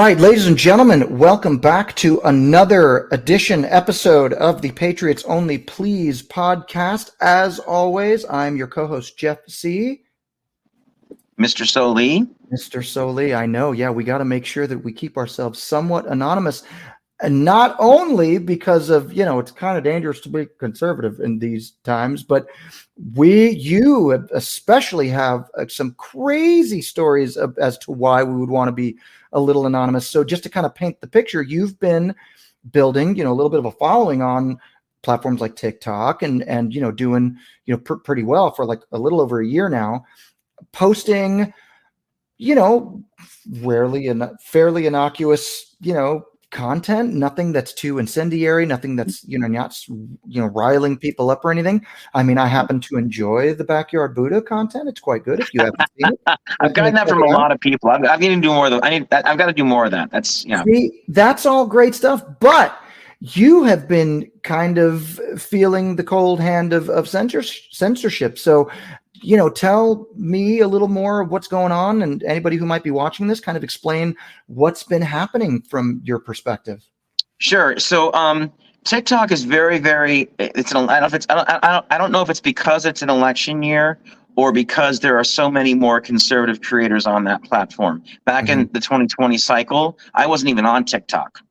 right, ladies and gentlemen, welcome back to another episode of the Patriots Only Please podcast. As always, I'm your co-host, Jeff C. Mr. Soli. Mr. Soli, I know. Yeah, we got to make sure that we keep ourselves somewhat anonymous. And not only because of, it's kind of dangerous to be conservative in these times, but you especially have some crazy stories as to why we would want to be a little anonymous. So just to kind of paint the picture, you've been building, a little bit of a following on platforms like TikTok and doing, pretty well for like a little over a year now, posting, fairly innocuous, content, nothing that's too incendiary, nothing that's, not, riling people up or anything. I mean, I happen to enjoy the Backyard Buddha content. It's quite good if you haven't seen it. I've gotten that from a lot of people. I've got to do more of that. I've got to do more of that. That's, See, that's all great stuff, but you have been kind of feeling the cold hand of censorship. So, tell me a little more of what's going on, and anybody who might be watching this, kind of explain what's been happening from your perspective. Sure. So, TikTok is very, very. I don't know if it's because it's an election year or because there are so many more conservative creators on that platform. Back in the 2020 cycle, I wasn't even on TikTok.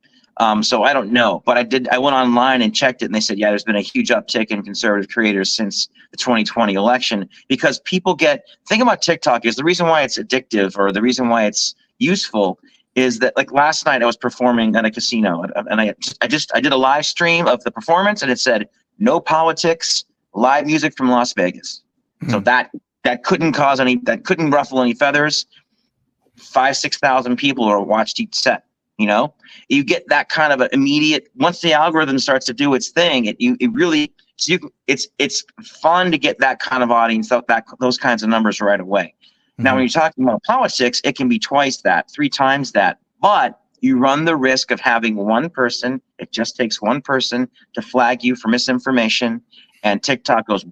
So I don't know, but I went online and checked it, and they said, yeah, there's been a huge uptick in conservative creators since the 2020 election, because people think about TikTok is the reason why it's addictive, or the reason why it's useful is that, like, last night I was performing at a casino, and I did a live stream of the performance, and it said no politics, live music from Las Vegas. So that couldn't couldn't ruffle any feathers. 5,000-6,000 people watched each set. You get that kind of an immediate, once the algorithm starts to do its thing, it's fun to get that kind of audience, those kinds of numbers right away. Now, when you're talking about politics, it can be twice that, 3 times that, but you run the risk of having one person. It just takes one person to flag you for misinformation, and TikTok goes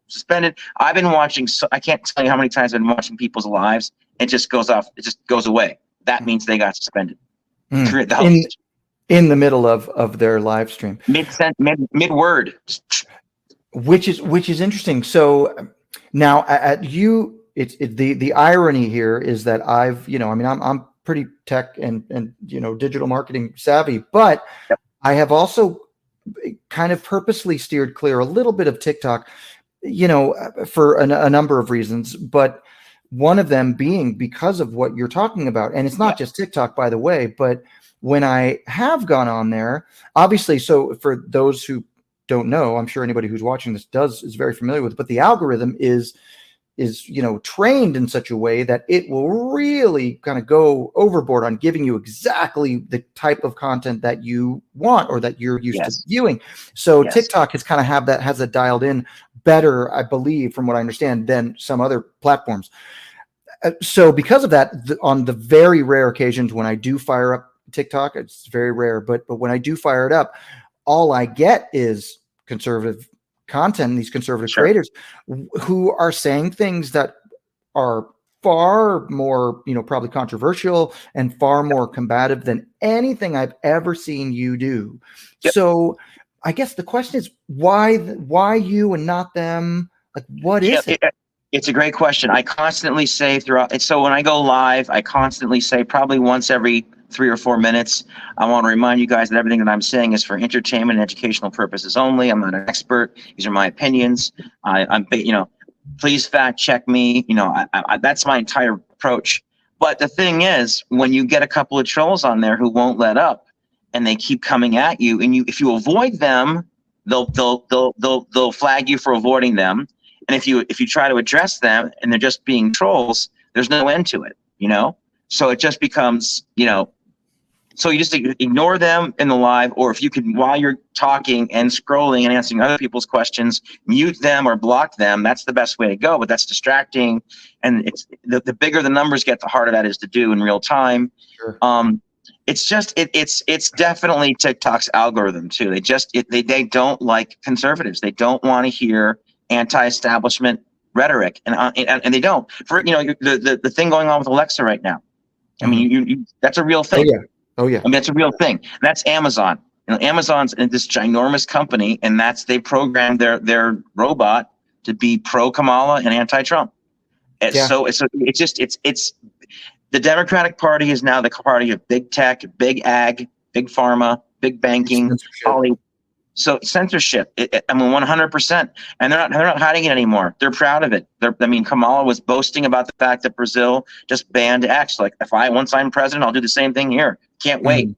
suspended. I've been watching, so I can't tell you how many times I've been watching people's lives. It just goes off. It just goes away. That means they got suspended. In the middle of their live stream. Mid word. Which is interesting. So now the irony here is that I'm pretty tech and digital marketing savvy, but I have also kind of purposely steered clear a little bit of TikTok, for a number of reasons, but one of them being because of what you're talking about. And it's not just TikTok, by the way, but when I have gone on there, obviously, so for those who don't know, I'm sure anybody who's watching this is very familiar with it, but the algorithm is trained in such a way that it will really kind of go overboard on giving you exactly the type of content that you want or that you're used to viewing. So TikTok has kind of has that dialed in better, I believe, from what I understand, than some other platforms. So because of that, on the very rare occasions when I do fire up TikTok, it's very rare, but when I do fire it up, all I get is conservative content, these conservative creators who are saying things that are far more, probably controversial and far more combative than anything I've ever seen you do. So I guess the question is, why you and not them? Like, what is it? It's a great question. I constantly say throughout. So when I go live, I constantly say, probably once every 3 or 4 minutes, I want to remind you guys that everything that I'm saying is for entertainment and educational purposes only. I'm not an expert. These are my opinions. Please fact check me. That's my entire approach. But the thing is, when you get a couple of trolls on there who won't let up, and they keep coming at you, and if you avoid them, they'll flag you for avoiding them. And if you try to address them and they're just being trolls, there's no end to it, So it just becomes, so you just ignore them in the live, or if you can, while you're talking and scrolling and answering other people's questions, mute them or block them. That's the best way to go, but that's distracting. And it's the bigger the numbers get, the harder that is to do in real time. Sure. It's definitely TikTok's algorithm too. They don't like conservatives. They don't want to hear anti-establishment rhetoric, and they don't. For the thing going on with Alexa right now, I mean, that's a real Oh thing. yeah. Oh yeah. I mean, that's a real thing. That's Amazon. Amazon's this ginormous company, and they programmed their robot to be pro Kamala and anti Trump. Yeah. So it's the Democratic Party is now the party of big tech, big ag, big pharma, big banking, Censorship. So censorship. I mean, 100%, and they're not hiding it anymore. They're proud of it. Kamala was boasting about the fact that Brazil just banned X. Like, once I'm president, I'll do the same thing here. Can't wait.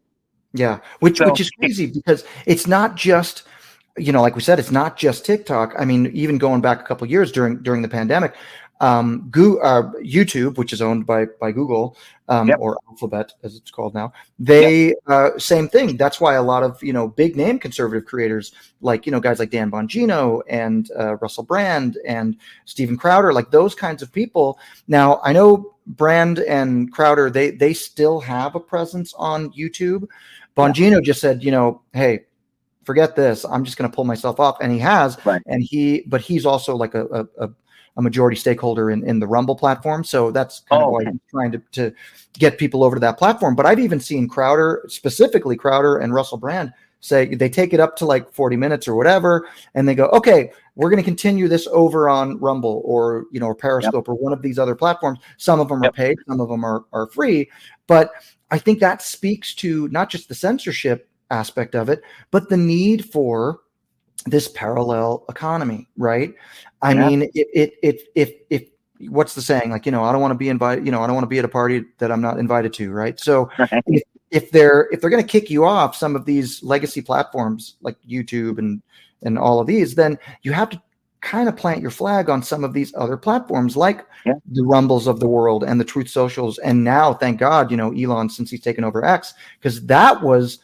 Yeah, which is crazy because it's not just, like we said, it's not just TikTok. I mean, even going back a couple of years during the pandemic, YouTube, which is owned by Google, or Alphabet as it's called now, they same thing. That's why a lot of big name conservative creators like guys like Dan Bongino and Russell Brand and Steven Crowder, like those kinds of people. Now I know Brand and Crowder, they still have a presence on YouTube. Bongino just said, hey, forget this. I'm just going to pull myself off, and he has. Right. And but he's also like a majority stakeholder in the Rumble platform. So that's kind of why he's trying to get people over to that platform. But I've even seen specifically Crowder and Russell Brand say they take it up to like 40 minutes or whatever. And they go, okay, we're going to continue this over on Rumble or Periscope or one of these other platforms. Some of them are paid, some of them are free. But I think that speaks to not just the censorship aspect of it, but the need for this parallel economy, right? I mean, if what's the saying? Like, I don't want to be invited, I don't want to be at a party that I'm not invited to, right? So if they're going to kick you off some of these legacy platforms like YouTube and all of these, then you have to kind of plant your flag on some of these other platforms like the Rumbles of the world and the Truth Socials. And now, thank God, Elon, since he's taken over X, because that was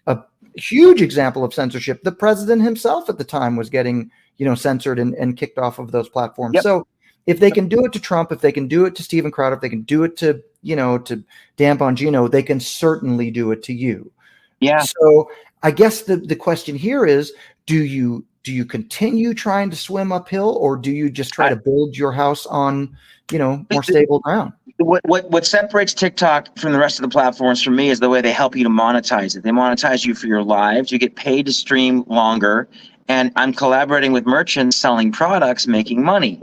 a huge example of censorship. The president himself at the time was getting, censored and kicked off of those platforms. So if they can do it to Trump, if they can do it to Steven Crowder, if they can do it to, to Dan Bongino, they can certainly do it to you. Yeah. So I guess the question here is, do you continue trying to swim uphill, or do you just try to build your house on, more stable ground? What separates TikTok from the rest of the platforms for me is the way they help you to monetize it. They monetize you for your lives. You get paid to stream longer, and I'm collaborating with merchants selling products, making money.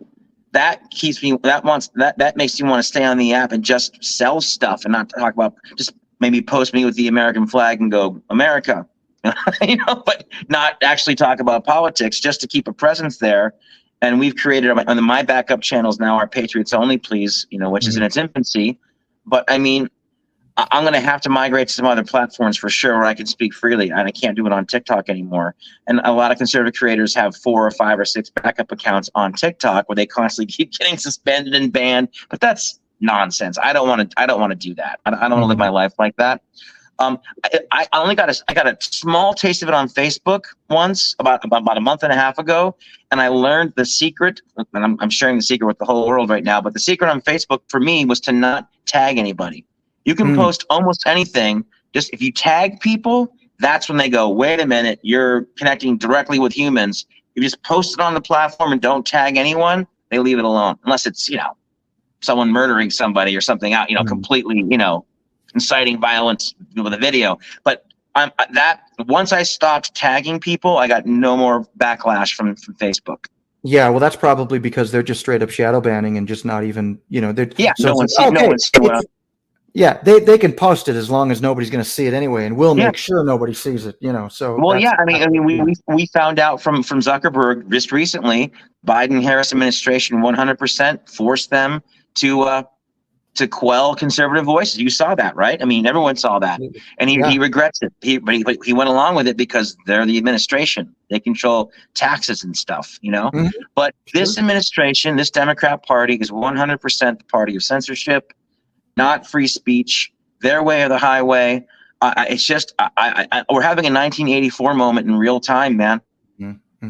That keeps me. That makes you want to stay on the app and just sell stuff and not talk about, just maybe post me with the American flag and go America, but not actually talk about politics, just to keep a presence there. And we've created on my backup channels now our Patriots Only Please, which is in its infancy. But I mean, I'm going to have to migrate to some other platforms for sure where I can speak freely, and I can't do it on TikTok anymore. And a lot of conservative creators have 4 or 5 or 6 backup accounts on TikTok where they constantly keep getting suspended and banned. But that's nonsense. I don't want to do that. I don't want to live my life like that. I got a small taste of it on Facebook once about a month and a half ago, and I learned the secret, and I'm sharing the secret with the whole world right now, but the secret on Facebook for me was to not tag anybody. You can post almost anything, just if you tag people, that's when they go, wait a minute, you're connecting directly with humans. If you just post it on the platform and don't tag anyone, they leave it alone, unless it's, someone murdering somebody or something out, completely, inciting violence with a video. But once I stopped tagging people, I got no more backlash from Facebook. Yeah, well, that's probably because they're just straight up shadow banning and just not even, they're no one's seeing it. Yeah, they can post it as long as nobody's going to see it anyway, and we'll make sure nobody sees it. So we found out from Zuckerberg just recently, Biden-Harris administration 100% forced them to quell conservative voices. You saw that, right? I mean, everyone saw that, and he regrets it. But he went along with it because they're the administration. They control taxes and stuff, But this administration, this Democrat Party, is 100% the party of censorship, not free speech. Their way or the highway. It's just we're having a 1984 moment in real time, man.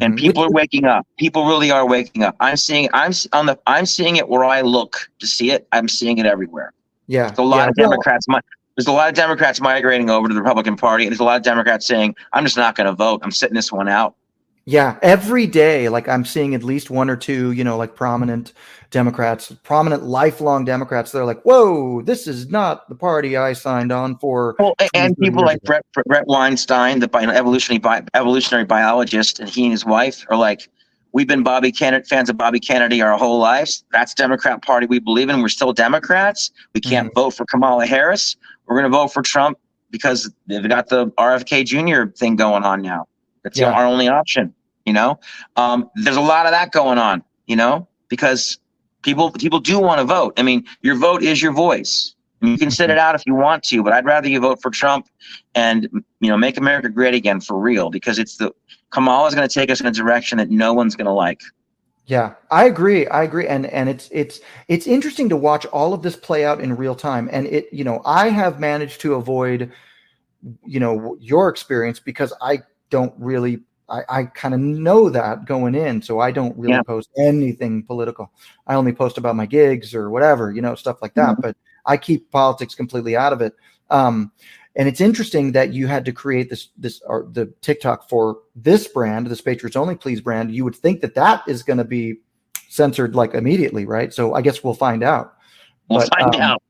And people are waking up. People really are waking up. I'm seeing it where I look to see it. I'm seeing it everywhere. Yeah. There's a lot of Democrats. There's a lot of Democrats migrating over to the Republican Party. And there's a lot of Democrats saying, I'm just not going to vote. I'm sitting this one out. Yeah, every day, like I'm seeing at least one or two, like prominent Democrats, prominent lifelong Democrats. They're like, "Whoa, this is not the party I signed on for Well, 20, and 30 people years like ago." Brett Weinstein, the evolutionary biologist, and he and his wife are like, we've been fans of Bobby Kennedy our whole lives. That's Democrat Party we believe in. We're still Democrats. We can't Mhm. vote for Kamala Harris. We're going to vote for Trump because they've got the RFK Jr. thing going on now. That's Yeah. our only option. There's a lot of that going on. Because people do want to vote. I mean, your vote is your voice. You can sit Mhm. it out if you want to, but I'd rather you vote for Trump and make America great again for real, because Kamala is going to take us in a direction that no one's going to like. Yeah, I agree. I agree. And it's interesting to watch all of this play out in real time. And I have managed to avoid, your experience because I don't really, I kind of know that going in. So I don't really Yeah. post anything political. I only post about my gigs or whatever, stuff like that. Mhm. But I keep politics completely out of it. And it's interesting that you had to create the TikTok for this brand, this Patriots Only Please brand. You would think that is going to be censored like immediately, right? So I guess we'll find out. We'll But find out.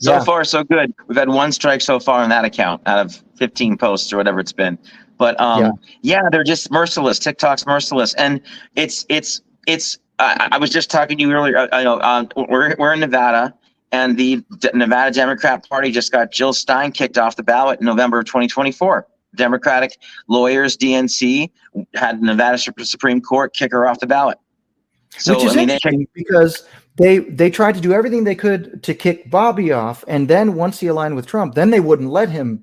So yeah, far, so good. We've had one strike so far on that account out of 15 posts or whatever it's been. But yeah, yeah, they're just merciless. TikTok's merciless, and it's. I was just talking to you earlier. I know we're in Nevada, and the Nevada Democrat Party just got Jill Stein kicked off the ballot in November of 2024. Democratic lawyers, DNC, had Nevada Supreme Court kick her off the ballot. which So I is mean, interesting because they tried to do everything they could to kick Bobby off, and then once he aligned with Trump, then they wouldn't let him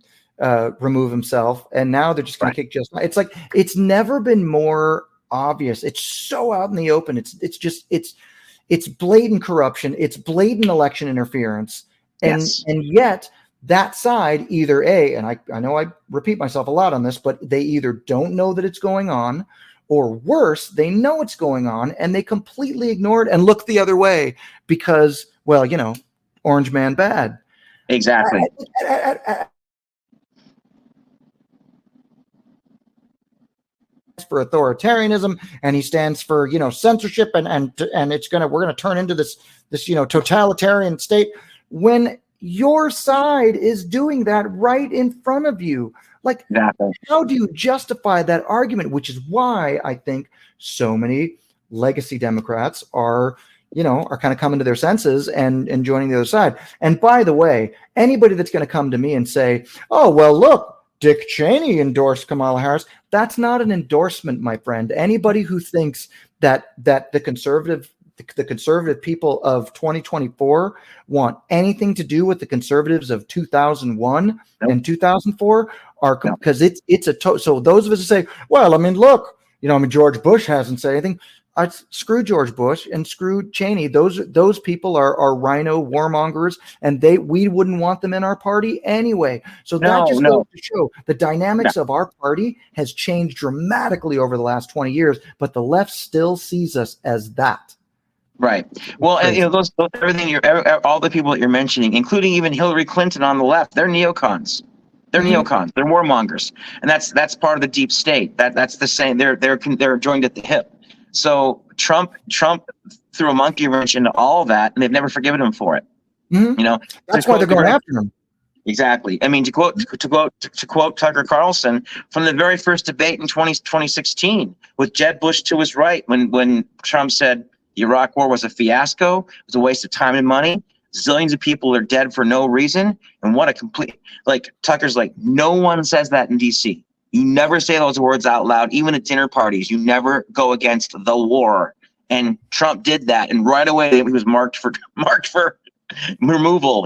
remove himself, and now they're just going right, to kick just. It's like it's never been more obvious. It's so out in the open. It's blatant corruption. It's blatant election interference, and yes, yet that side either and I know I repeat myself a lot on this, but they either don't know that it's going on, or worse, they know it's going on and they completely ignore it and look the other way because, well, orange man bad. exactly. For authoritarianism, and he stands for censorship, and we're gonna turn into this totalitarian state when your side is doing that right in front of you. Like, Exactly. how do you justify that argument? Which is why I think so many legacy Democrats are kind of coming to their senses and joining the other side. And by the way, anybody that's going to come to me and say, "Oh, well, look, Dick Cheney endorsed Kamala Harris," that's not an endorsement, my friend. Anybody who thinks that the conservative people of 2024 want anything to do with the conservatives of 2001 Nope. and 2004 are, Nope. because so those of us who say, well, I mean, look, George Bush hasn't said anything. Screw George Bush and screw Cheney. Those people are rhino warmongers, and we wouldn't want them in our party anyway. So that just goes No. to show the dynamics of our party has changed dramatically over the last 20 years, but the left still sees us as that. Right. Well, and those everything all the people that you're mentioning, including even Hillary Clinton on the left, they're neocons. They're neocons. They're warmongers, and that's part of the deep state. That's the same. They're joined at the hip. So Trump threw a monkey wrench into all of that, and they've never forgiven him for it. That's why they're going after him. Exactly. I mean, to quote Tucker Carlson from the very first debate in 2016 with Jeb Bush to his right, when Trump said the Iraq War was a fiasco, it was a waste of time and money, zillions of people are dead for no reason, and what a complete, like, Tucker's like, no one says that in DC. You never say those words out loud, even at dinner parties. You never go against the war. And Trump did that, and right away he was marked for removal.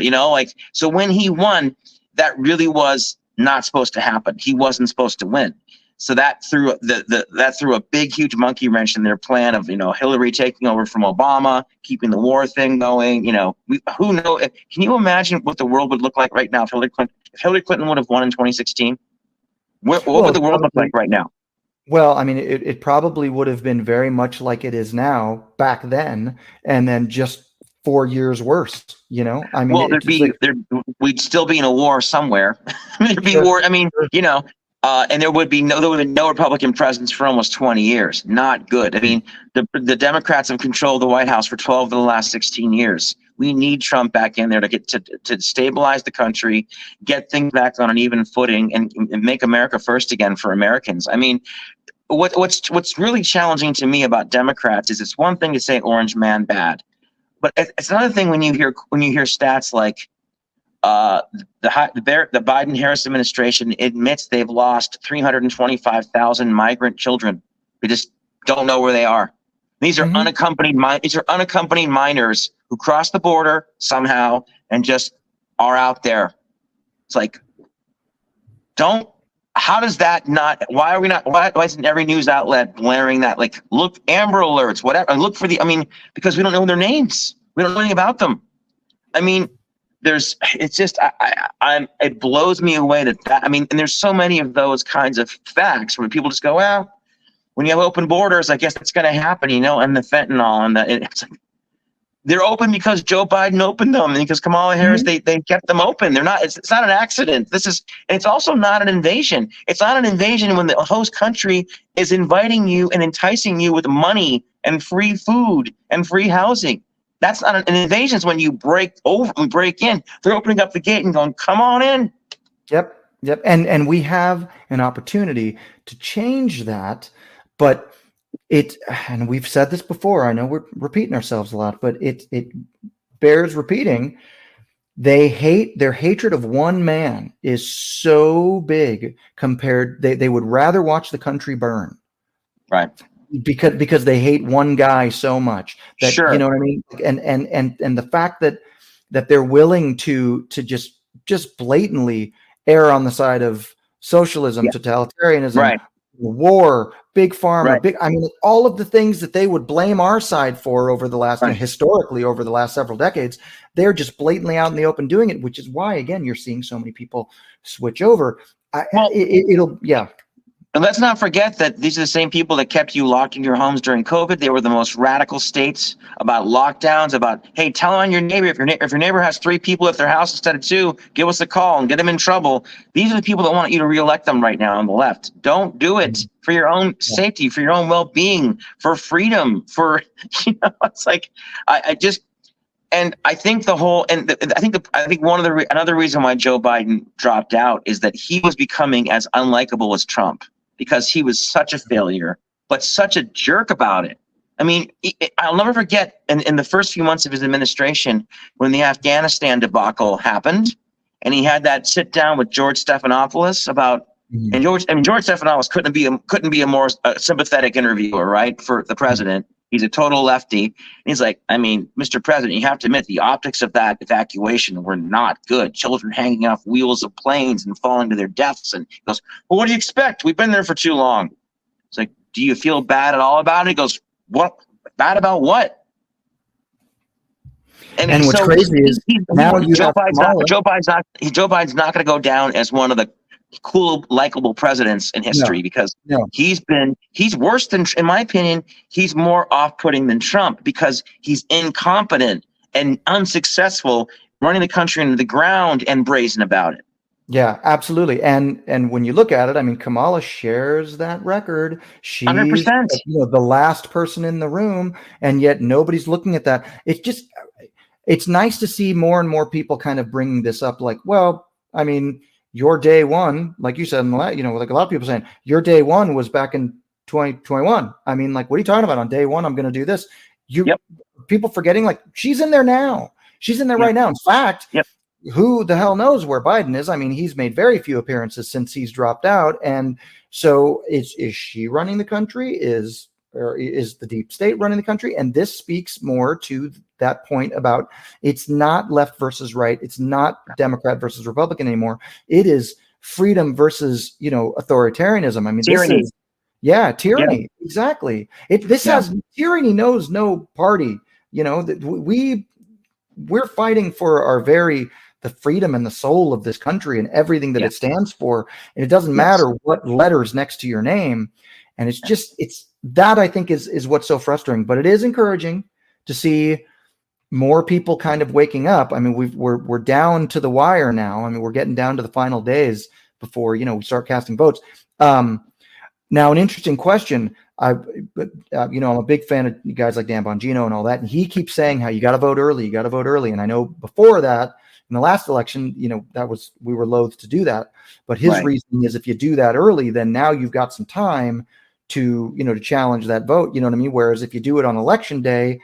So when he won, that really was not supposed to happen. He wasn't supposed to win. So that threw a big, huge monkey wrench in their plan of Hillary taking over from Obama, keeping the war thing going. Who knows? Can you imagine what the world would look like right now if Hillary Clinton would have won in 2016? What would the world look like right now? Well, I mean, it probably would have been very much like it is now back then, and then just 4 years worse. I mean, Well, we'd still be in a war somewhere. There'd be war. I mean, And there would be no Republican presence for almost 20 years. Not good. I mean, the Democrats have controlled the White House for 12 of the last 16 years. We need Trump back in there to get to stabilize the country, get things back on an even footing, and make America first again for Americans. I mean, what's really challenging to me about Democrats is it's one thing to say orange man bad, but it's another thing when you hear stats like the Biden-Harris administration admits they've lost 325,000 migrant children. They just don't know where they are. These are unaccompanied minors who cross the border somehow and just are out there. It's like, how does that not? Why are we not? Why isn't every news outlet blaring that? Like, look, Amber Alerts, whatever. Look for because we don't know their names. We don't know anything about them. I mean, it blows me away that and there's so many of those kinds of facts where people just go, well, when you have open borders, I guess that's going to happen, and the fentanyl and it's like, they're open because Joe Biden opened them, and because Kamala Harris, they kept them open. It's not an accident. It's also not an invasion. It's not an invasion when the host country is inviting you and enticing you with money and free food and free housing. That's not an invasion. It's when you break in. They're opening up the gate and going, come on in. Yep. And we have an opportunity to change that, but and we've said this before, I know we're repeating ourselves a lot, but it bears repeating. Their hatred of one man is so big they would rather watch the country burn. Right. Because they hate one guy so much that, sure. You know what I mean? And the fact that they're willing to just blatantly err on the side of socialism, totalitarianism, right. War, big pharma, right. all of the things that they would blame our side for over the last, historically over the last several decades, they're just blatantly out in the open doing it, which is why, again, you're seeing so many people switch over. And let's not forget that these are the same people that kept you locked in your homes during COVID. They were the most radical states about lockdowns, about, hey, tell on your neighbor. If your neighbor has 3 people at their house instead of 2, give us a call and get them in trouble. These are the people that want you to reelect them right now on the left. Don't do it for your own safety, for your own well-being, for freedom, for, it's like, and I think another reason why Joe Biden dropped out is that he was becoming as unlikable as Trump, because he was such a failure, but such a jerk about it. I mean, I'll never forget in the first few months of his administration when the Afghanistan debacle happened, and he had that sit down with George Stephanopoulos about, and George Stephanopoulos couldn't be a more sympathetic interviewer, right, for the president. He's a total lefty. And he's like, I mean, Mr. President, you have to admit the optics of that evacuation were not good. Children hanging off wheels of planes and falling to their deaths. And he goes, well, what do you expect? We've been there for too long. It's like, do you feel bad at all about it? He goes, what? Bad about what? And what's crazy is now Joe Biden's not going to go down as one of the cool, likable presidents in history, because he's worse than, in my opinion, he's more off-putting than Trump, because he's incompetent and unsuccessful running the country into the ground and brazen about it. Yeah, absolutely. And when you look at it, I mean, Kamala shares that record. She's 100%. The last person in the room, and yet nobody's looking at that. It's nice to see more and more people kind of bringing this up, like, well, I mean, your day one, like you said, like a lot of people saying, your day one was back in 2021. I mean, like, what are you talking about? On day one, I'm going to do this. People forgetting, like, she's in there now. She's in there right now. In fact, who the hell knows where Biden is? I mean, he's made very few appearances since he's dropped out. And so is she running the country? Is the deep state running the country? And this speaks more to that point about, it's not left versus right. It's not Democrat versus Republican anymore. It is freedom versus, authoritarianism. I mean, tyranny. Tyranny. Yeah. Exactly. Tyranny knows no party. That we're fighting for the freedom and the soul of this country and everything that it stands for. And it doesn't matter what letters next to your name. And it's that, I think, is what's so frustrating. But it is encouraging to see more people kind of waking up. I mean, we're down to the wire now. I mean, we're getting down to the final days, before, we start casting votes. Now, an interesting question. I'm a big fan of guys like Dan Bongino and all that, and he keeps saying how you got to vote early, you got to vote early. And I know before that, in the last election, we were loath to do that. But his reasoning is if you do that early, then now you've got some time to challenge that vote. You know what I mean? Whereas if you do it on election day,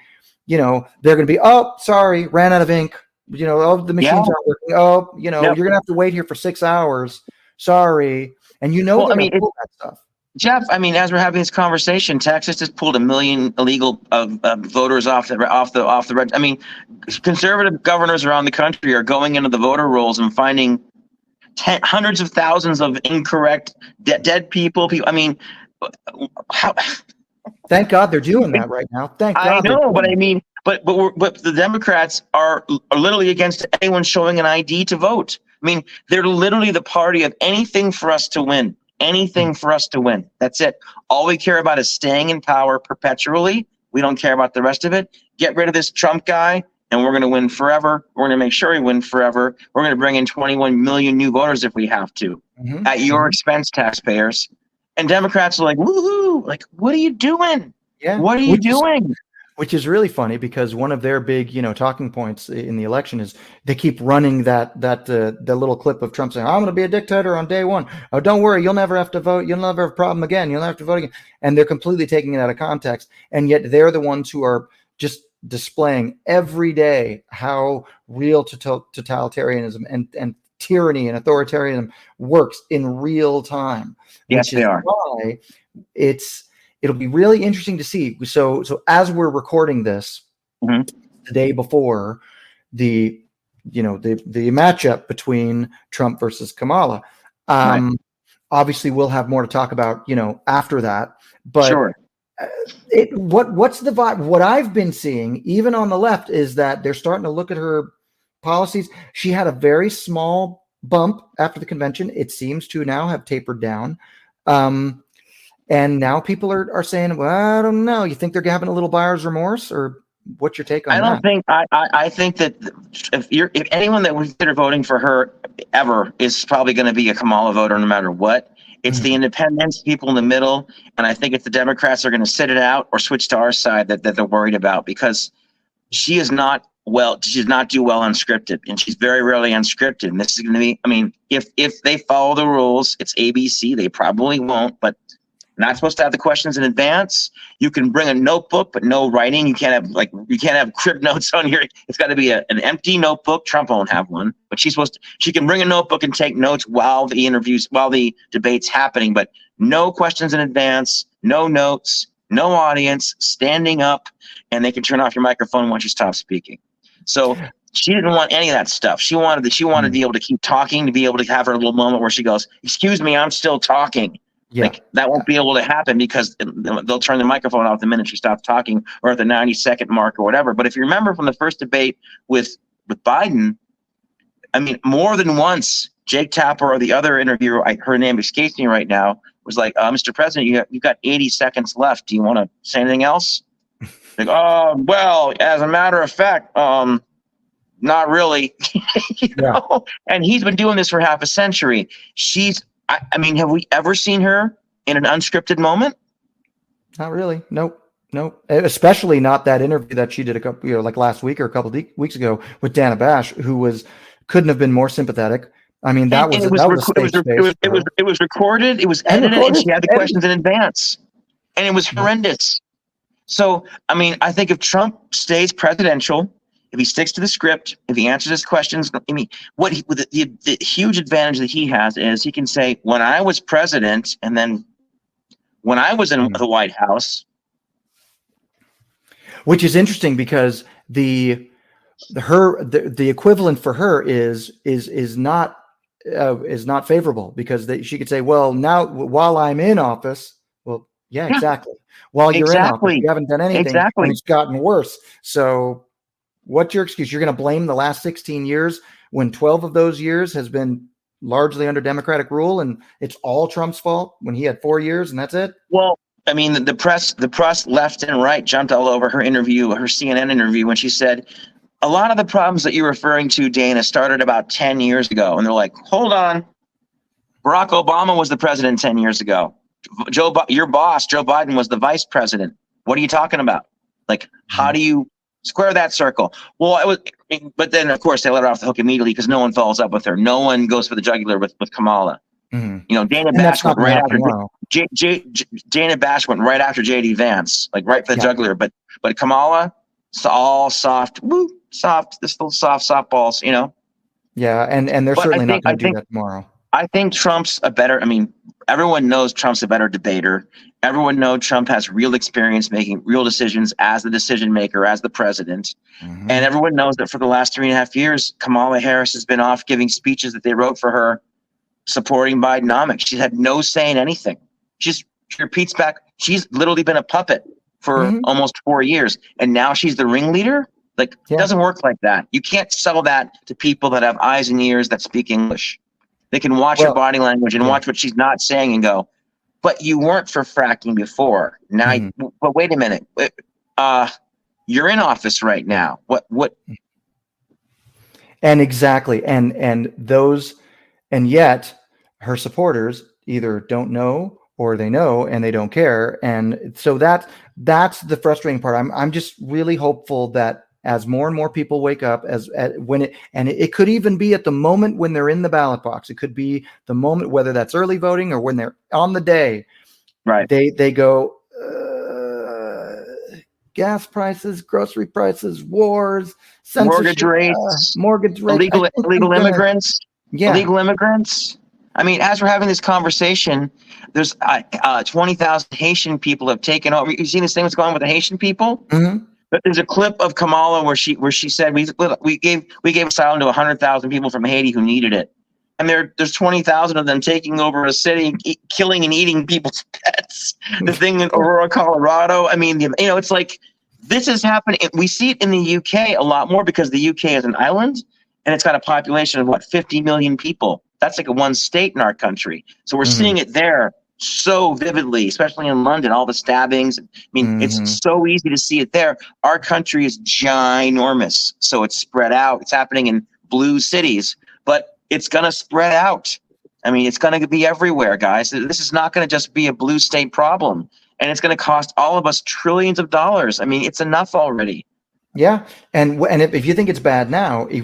they're going to be, oh, sorry, ran out of ink. Oh, the machines aren't working. Oh, you're going to have to wait here for 6 hours. Sorry. And they're going to pull that stuff. Jeff, as we're having this conversation, Texas just pulled 1 million illegal voters off the. Conservative governors around the country are going into the voter rolls and finding hundreds of thousands of incorrect dead people. How? Thank God they're doing that right now. Thank God. I know, but but the Democrats are literally against anyone showing an ID to vote. They're literally the party of anything for us to win. Anything for us to win. That's it. All we care about is staying in power perpetually. We don't care about the rest of it. Get rid of this Trump guy, and we're going to win forever. We're going to make sure we win forever. We're going to bring in 21 million new voters if we have to, at your expense, taxpayers. And Democrats are like, woohoo! Like, what are you doing? Yeah. What are you doing? Which is really funny because one of their big, talking points in the election is they keep running that the little clip of Trump saying, "I'm going to be a dictator on day one. Oh, don't worry, you'll never have to vote. You'll never have a problem again. You'll never have to vote again." And they're completely taking it out of context, and yet they're the ones who are just displaying every day how real totalitarianism and tyranny and authoritarianism works in real time. Yes, they are. Why it'll be really interesting to see. So as we're recording this, the day before the matchup between Trump versus Kamala, obviously we'll have more to talk about, after that. But sure. What's the vibe? What I've been seeing, even on the left, is that they're starting to look at her policies. She had a very small bump after the convention. It seems to now have tapered down. And now people are saying, well, I don't know. You think they're having a little buyer's remorse, or what's your take on that? I think that if anyone that would consider voting for her ever is probably going to be a Kamala voter no matter what. It's the independents, people in the middle, and I think if the Democrats are going to sit it out or switch to our side that they're worried about, because she does not do well unscripted, and she's very rarely unscripted. And this is going to be, if they follow the rules, it's ABC. They probably won't, but not supposed to have the questions in advance. You can bring a notebook, but no writing. You can't have crib notes on here. It's got to be an empty notebook. Trump won't have one, but she can bring a notebook and take notes while the debate's happening, but no questions in advance, no notes, no audience, standing up, and they can turn off your microphone once you stop speaking. So she didn't want any of that stuff. She wanted to be able to keep talking, to be able to have her little moment where she goes, "Excuse me, I'm still talking." Yeah. That won't be able to happen because they'll turn the microphone off the minute she stops talking, or at the 90-second mark or whatever. But if you remember from the first debate with Biden, more than once, Jake Tapper or the other interviewer, her name escapes me right now, was like, "Mr. President, you've got 80 seconds left. Do you want to say anything else?" Like, "Oh, well, as a matter of fact, not really." know? And he's been doing this for half a century. Have we ever seen her in an unscripted moment? Not really. Nope. Especially not that interview that she did a couple, like last week or a couple of weeks ago with Dana Bash, who couldn't have been more sympathetic. It was recorded, it was edited, and she had the questions in advance, and it was horrendous. So, I think if Trump stays presidential, if he sticks to the script, if he answers his questions, the huge advantage that he has is he can say, "When I was president, and then when I was in the White House," which is interesting because the equivalent for her is not favorable, because she could say, "Well, now while I'm in office," well, yeah. Exactly. While you're in office, you haven't done anything, and it's gotten worse. So. What's your excuse? You're going to blame the last 16 years when 12 of those years has been largely under Democratic rule, and it's all Trump's fault when he had 4 years and that's it? Well, the press left and right jumped all over her interview, her CNN interview, when she said, "A lot of the problems that you're referring to, Dana, started about 10 years ago." And they're like, "Hold on. Barack Obama was the president 10 years ago. Your boss, Joe Biden, was the vice president. What are you talking about? Like, how do you square that circle? Well, but then of course they let her off the hook immediately because no one follows up with her. No one goes for the jugular with Kamala. Mm-hmm. You know, Dana And Bash that's not went gonna right happen after tomorrow. Dana Bash went right after JD Vance, like right for the Yeah. jugular. But Kamala, it's all soft, soft, this little soft softballs, you know. Yeah, and they're But certainly not going to do that tomorrow. I think Trump's a better. I mean, everyone knows Trump's a better debater. Everyone knows Trump has real experience making real decisions as the decision maker, as the president. Mm-hmm. And everyone knows that for the last 3.5 years, Kamala Harris has been off giving speeches that they wrote for her, supporting Bidenomics. She's had no say in anything. She repeats back. She's literally been a puppet for almost 4 years, and now she's the ringleader. Like, it doesn't work like that. You can't sell that to people that have eyes and ears that speak English. They can watch her body language and watch what she's not saying and go, but you weren't for fracking before. Now, but wait a minute. You're in office right now. What? And exactly. And yet her supporters either don't know or they know and they don't care. And so that's the frustrating part. I'm just really hopeful that as more and more people wake up, it could even be at the moment when they're in the ballot box. It could be the moment, whether that's early voting or when they're on the day, right? They go, gas prices, grocery prices, wars, mortgage rates, illegal immigrants, illegal immigrants. I mean, as we're having this conversation, there's 20,000 Haitian people have taken over. You've seen this thing that's going on with the Haitian people? Mm-hmm. But there's a clip of Kamala where she said we gave asylum to 100,000 people from Haiti who needed it, and there's 20,000 of them taking over a city, killing and eating people's pets. The thing in Aurora, Colorado. I mean, it's like this is happening. We see it in the UK a lot more because the UK is an island and it's got a population of 50 million people. That's like one state in our country. So we're seeing it there so vividly, especially in London, all the stabbings. I mean, it's so easy to see it there. Our country is ginormous, so it's spread out. It's happening in blue cities, but it's going to spread out. I mean, it's going to be everywhere, guys. This is not going to just be a blue state problem, and it's going to cost all of us trillions of dollars. I mean, it's enough already. Yeah, and if you think it's bad now, you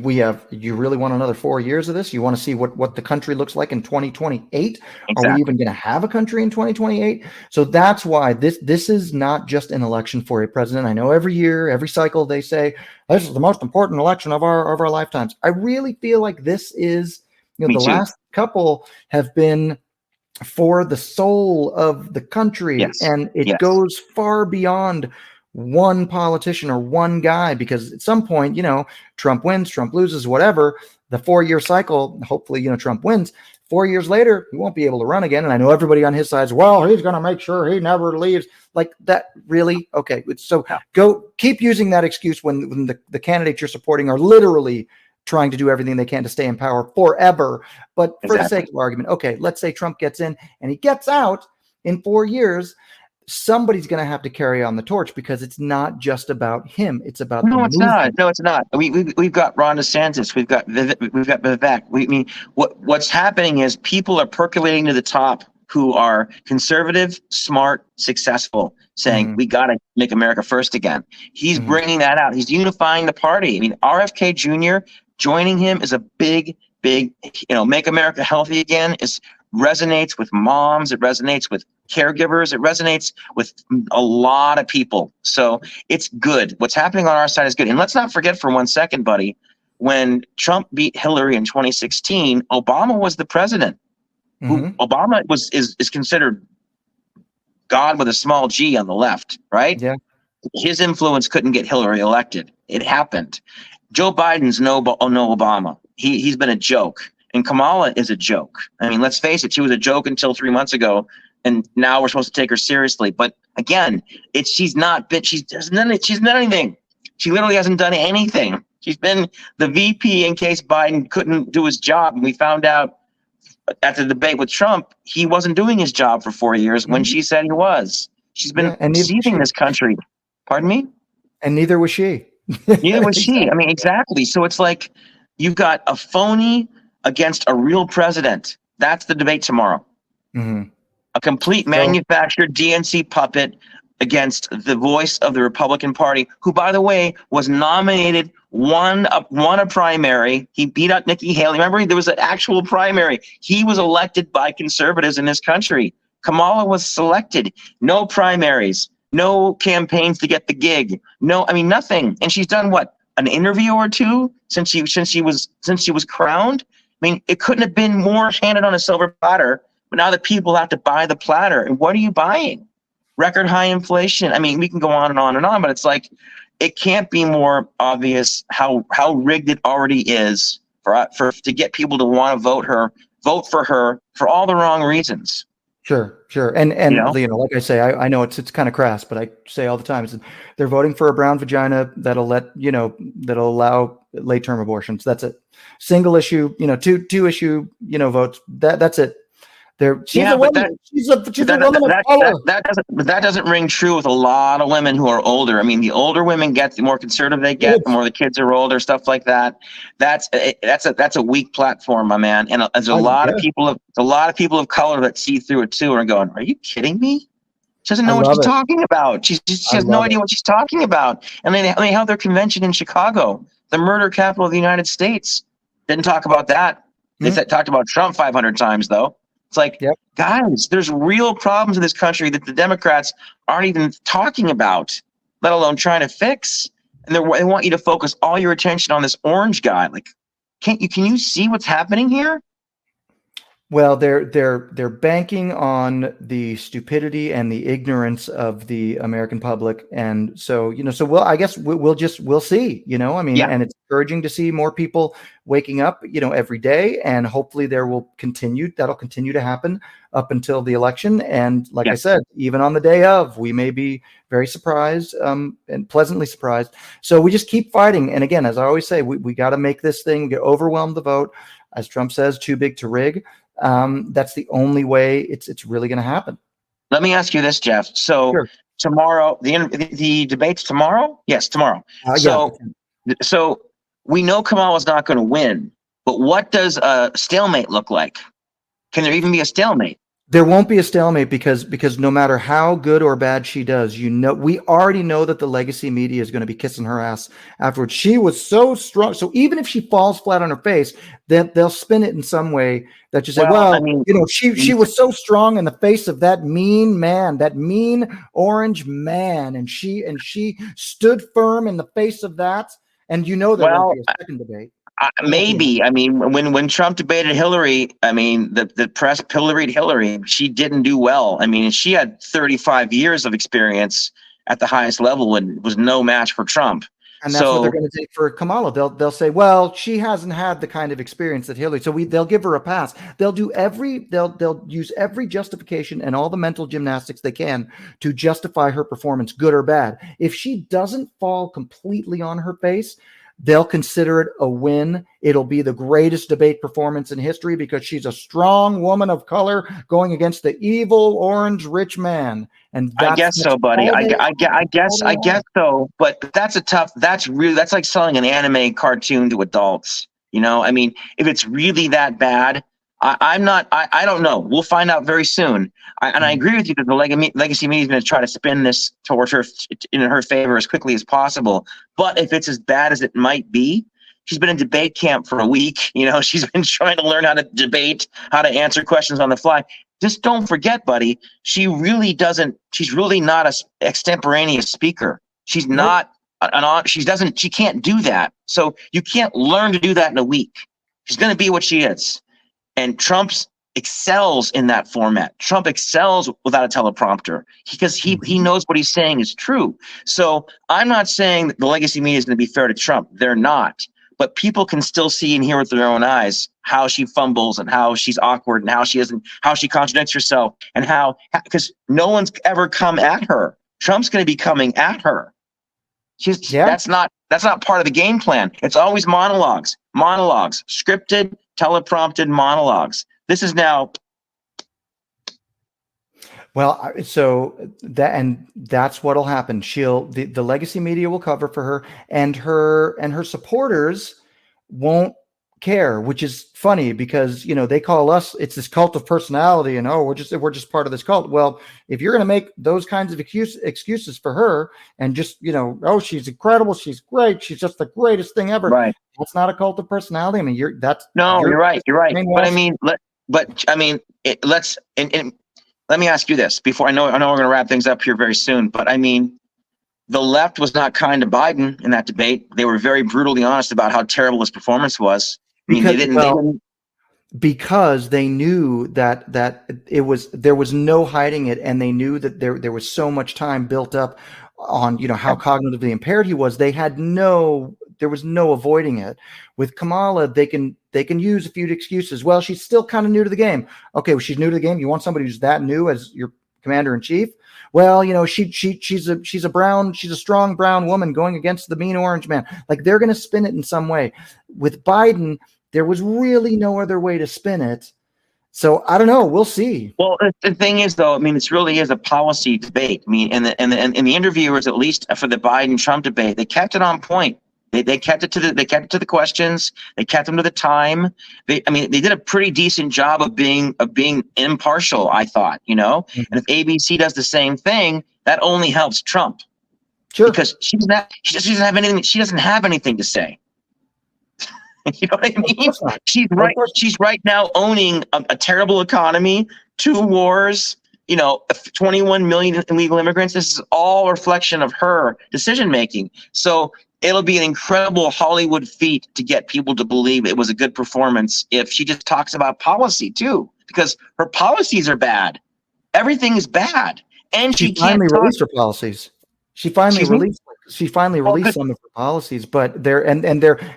really want another 4 years of this? You want to see what the country looks like in 2028? Exactly. Are we even going to have a country in 2028? So that's why this is not just an election for a president. I know every year, every cycle, they say this is the most important election of our lifetimes. I really feel like this is, the last couple have been for the soul of the country, and it goes far beyond one politician or one guy, because at some point, Trump wins, Trump loses, whatever, the 4-year cycle, hopefully, Trump wins. 4 years later, he won't be able to run again. And I know everybody on his side is, well, he's going to make sure he never leaves. Like that, really? Okay. So go keep using that excuse when the candidates you're supporting are literally trying to do everything they can to stay in power forever. But for the sake of argument, okay, let's say Trump gets in and he gets out in 4 years. Somebody's going to have to carry on the torch, because it's not just about him. It's about No, it's not. We've got Ron DeSantis. We've got Vivek. What's happening is people are percolating to the top who are conservative, smart, successful, saying we got to make America first again. He's bringing that out. He's unifying the party. I mean, RFK Jr. joining him is a big, make America healthy again. Resonates with moms. It resonates with caregivers. It resonates with a lot of people. So it's good. What's happening on our side is good. And let's not forget for 1 second, buddy, when Trump beat Hillary in 2016, Obama was the president. Obama is considered God with a small G on the left, right? Yeah. His influence couldn't get Hillary elected. It happened. Joe Biden's no Obama. He's been a joke. And Kamala is a joke. I mean, let's face it, she was a joke until 3 months ago, and now we're supposed to take her seriously. But again, she's not done anything. She literally hasn't done anything. She's been the VP in case Biden couldn't do his job. And we found out at the debate with Trump, he wasn't doing his job for 4 years when she said he was. She's been deceiving this country. Pardon me? And neither was she. Neither was she. I mean, exactly. So it's like you've got a phony against a real president. That's the debate tomorrow. Mm-hmm. A complete manufactured DNC puppet against the voice of the Republican Party, who, by the way, was nominated, won a primary. He beat out Nikki Haley. Remember, there was an actual primary. He was elected by conservatives in this country. Kamala was selected. No primaries, no campaigns to get the gig. No, I mean nothing. And she's done what? An interview or two since she was crowned. I mean, it couldn't have been more handed on a silver platter. But now the people have to buy the platter. And what are you buying? Record high inflation. I mean, we can go on and on and on, but it's like, it can't be more obvious how rigged it already is for to get people to want to vote for her for all the wrong reasons. Sure. And like I say, I know it's kind of crass, but I say all the time, they're voting for a brown vagina that'll allow late term abortions. That's it. Single issue, two issue, votes. That's it. She's a woman. She's a woman of color. That doesn't ring true with a lot of women who are older. I mean, the older women get, the more conservative they get, the more the kids are older, stuff like that. That's a weak platform, my man. And there's a lot of people of color that see through it too and are going, "Are you kidding me? She doesn't know what she's talking about. She has no idea what she's talking about." And they held their convention in Chicago, the murder capital of the United States. Didn't talk about that. They talked about Trump 500 times though. It's like, guys, there's real problems in this country that the Democrats aren't even talking about, let alone trying to fix. And they want you to focus all your attention on this orange guy. Like, can you see what's happening here? Well, they're banking on the stupidity and the ignorance of the American public, and so I guess we'll see. And it's encouraging to see more people waking up, every day, and hopefully that'll continue to happen up until the election. And like I said, even on the day of, we may be very surprised and pleasantly surprised. So we just keep fighting. And again, as I always say, we got to make this thing get overwhelmed the vote, as Trump says, too big to rig. That's the only way it's really going to happen. Let me ask you this, Jeff. So tomorrow, the debate's tomorrow? Yes, tomorrow. So we know Kamala's not going to win, but what does a stalemate look like? Can there even be a stalemate? There won't be a stalemate because no matter how good or bad she does, we already know that the legacy media is going to be kissing her ass afterwards. She was so strong. So even if she falls flat on her face, then they'll spin it in some way that you say, she was so strong in the face of that mean man, that mean orange man. And she stood firm in the face of that. And there won't be a second debate. Maybe. I mean, when Trump debated Hillary, I mean, the press pilloried Hillary. She didn't do well. I mean, she had 35 years of experience at the highest level and was no match for Trump. And that's what they're going to take for Kamala. They'll say, well, she hasn't had the kind of experience that Hillary. So they'll give her a pass. They'll use every justification and all the mental gymnastics they can to justify her performance, good or bad. If she doesn't fall completely on her face, they'll consider it a win. It'll be the greatest debate performance in history because she's a strong woman of color going against the evil orange rich man. And I guess so, buddy. I guess so. But that's like selling an anime cartoon to adults. I mean, if it's really that bad, I don't know. We'll find out very soon. I agree with you that the legacy media is going to try to spin this towards her in her favor as quickly as possible. But if it's as bad as it might be, she's been in debate camp for a week. She's been trying to learn how to debate, how to answer questions on the fly. Just don't forget, buddy, she's really not an extemporaneous speaker. She's not she can't do that. So you can't learn to do that in a week. She's going to be what she is. And Trump excels in that format. Trump excels without a teleprompter because he knows what he's saying is true. So I'm not saying that the legacy media is going to be fair to Trump. They're not. But people can still see and hear with their own eyes how she fumbles and how she's awkward and how she contradicts herself and because no one's ever come at her. Trump's going to be coming at her. That's not part of the game plan. It's always monologues, scripted, teleprompted monologues. This is now. Well, so that's what'll happen. The legacy media will cover for her, and her supporters won't care, which is funny because, they call us, it's this cult of personality, and we're just part of this cult. Well, if you're going to make those kinds of excuses for her and just, she's incredible, she's great, she's just the greatest thing ever. Right. That's not a cult of personality. I mean, you're right. You're right. But I mean, let's let me ask you this before I know we're going to wrap things up here very soon, but I mean, the left was not kind to Biden in that debate. They were very brutally honest about how terrible his performance was. I mean, because they knew that there was no hiding it, and they knew that there was so much time built up on how cognitively impaired he was. There was no avoiding it. With Kamala, they can use a few excuses. Well, she's still kind of new to the game. Okay, well, she's new to the game. You want somebody who's that new as your commander in chief? Well, she's a strong brown woman going against the mean orange man. Like, they're going to spin it in some way. With Biden, there was really no other way to spin it. So I don't know. We'll see. Well, the thing is, though, I mean, it really is a policy debate. I mean, and the interviewers, at least for the Biden-Trump debate, they kept it on point. They kept it to the questions. They kept them to the time. They did a pretty decent job of being impartial, I thought, Mm-hmm. And if ABC does the same thing, that only helps Trump. Sure. Because she doesn't have anything to say. You know what I mean? She's right now owning a terrible economy, 2 wars, 21 million illegal immigrants. This is all a reflection of her decision making. So it'll be an incredible Hollywood feat to get people to believe it was a good performance if she just talks about policy too, because her policies are bad. Everything is bad, and she finally released her policies. She finally released some of her policies, but they're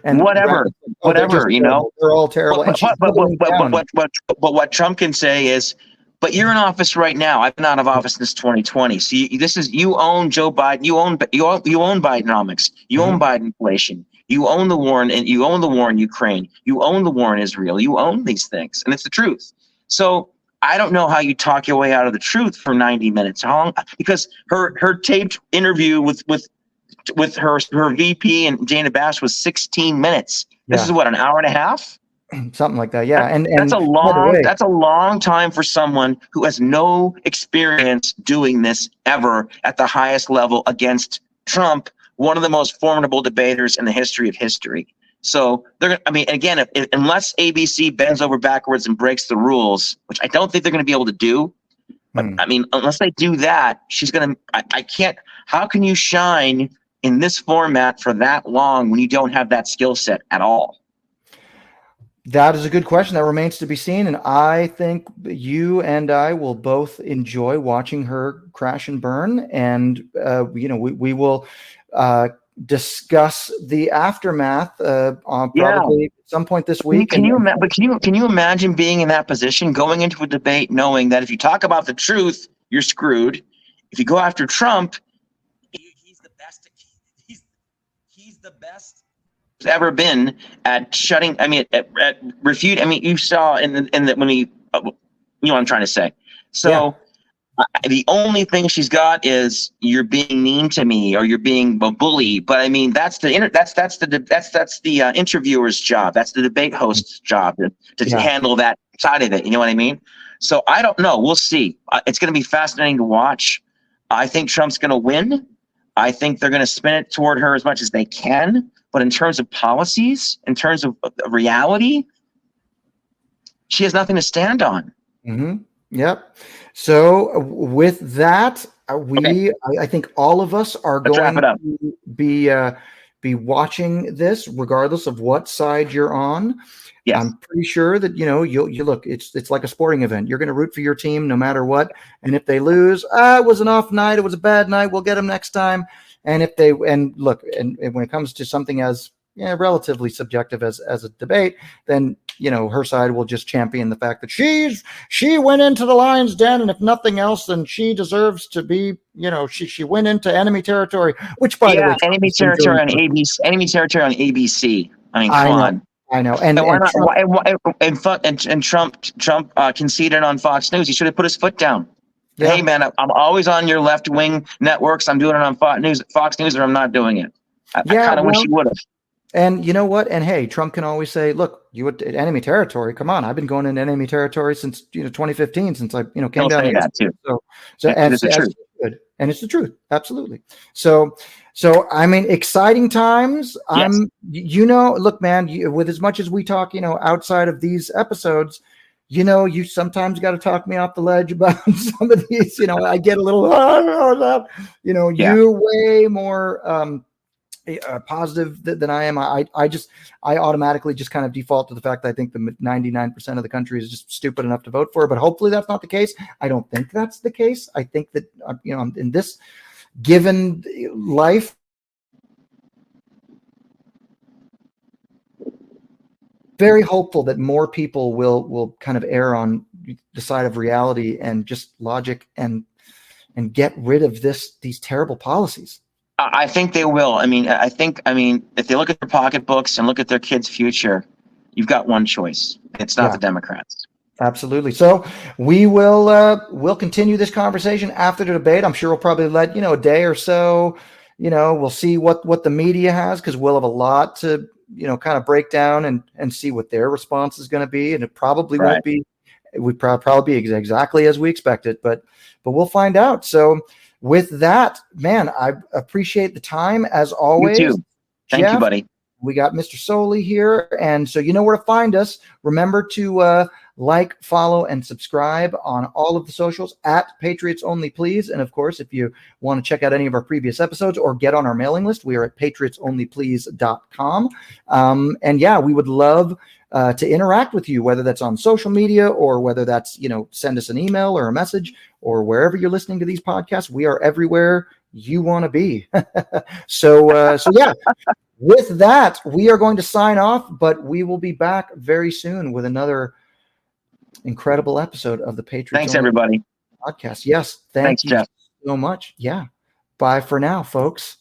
whatever, they're all terrible. But what Trump can say is, but you're in office right now. I've been out of office since 2020. So you own Joe Biden. You own Bidenomics. You own Biden inflation. You own the war, and you own the war in Ukraine. You own the war in Israel. You own these things, and it's the truth. So I don't know how you talk your way out of the truth for 90 minutes. How long? Because her taped interview with her VP and Dana Bash was 16 minutes. This is what, an hour and a half? Something like that. Yeah. And that's a long time for someone who has no experience doing this ever at the highest level against Trump, one of the most formidable debaters in the history of history. So again, unless ABC bends over backwards and breaks the rules, which I don't think they're going to be able to do. But unless they do that, I can't. How can you shine in this format for that long when you don't have that skill set at all? That is a good question. That remains to be seen. And I think you and I will both enjoy watching her crash and burn. And, we will discuss the aftermath probably at some point this week. Can you imagine being in that position, going into a debate, knowing that if you talk about the truth, you're screwed. If you go after Trump, he's the best. He's the best ever been at shutting. At refute. You saw in the when he, you know what I'm trying to say. So the only thing she's got is you're being mean to me or you're being a bully. But that's the interviewer's job. That's the debate host's job to handle that side of it. You know what I mean? So I don't know. We'll see. It's going to be fascinating to watch. I think Trump's going to win. I think they're going to spin it toward her as much as they can. But in terms of policies, in terms of reality, she has nothing to stand on. Mm-hmm. Yep. So with that, I think all of us are going to be watching this, regardless of what side you're on. Yes. I'm pretty sure that you look. It's like a sporting event. You're going to root for your team no matter what. And if they lose, it was an off night. It was a bad night. We'll get them next time. And if they and when it comes to something as relatively subjective as a debate, then her side will just champion the fact that she went into the lion's den, and if nothing else, then she deserves to be she went into enemy territory. Which, by the way, enemy territory on ABC. Enemy territory on ABC. Come on. I know. And Trump conceded on Fox News. He should have put his foot down. Yeah. Hey man, I'm always on your left wing networks. I'm doing it on Fox News, or I'm not doing it. I kind of wish he would have. And you know what? And hey, Trump can always say, "Look, you were in enemy territory. Come on, I've been going into enemy territory since 2015, since I came He'll down say here." that too. So It's the truth. good, and it's the truth, absolutely. So I mean, exciting times. Yes. Look, man, with as much as we talk, outside of these episodes, you sometimes got to talk me off the ledge about some of these. I get a little, Yeah. you're way more. Positive than I am. I automatically just kind of default to the fact that I think the 99% of the country is just stupid enough to vote for it. But hopefully that's not the case. I don't think that's the case. I think that in this given life, very hopeful that more people will kind of err on the side of reality and just logic and get rid of these terrible policies. I think they will. I mean, if they look at their pocketbooks and look at their kids' future, you've got one choice. It's not the Democrats. Absolutely. So we'll continue this conversation after the debate. I'm sure we'll probably let a day or so. We'll see what the media has, because we'll have a lot to kind of break down and see what their response is going to be, and it probably won't be. It would probably be exactly as we expect it, but we'll find out. So with that, man, I appreciate the time as always. You too. Thank you, buddy. We got Mr. Soli here, and so you know where to find us. Remember to like, follow, and subscribe on all of the socials at Patriots Only, please. And of course, if you want to check out any of our previous episodes or get on our mailing list, we are at patriotsonlyplease.com. And yeah, we would love to interact with you, whether that's on social media or whether that's, send us an email or a message, or wherever you're listening to these podcasts. We are everywhere you want to be. So yeah. With that, we are going to sign off, but we will be back very soon with another incredible episode of the Patriots. Thanks, everybody. Podcast. Yes. Thanks, you Jeff. so much. Yeah. Bye for now, folks.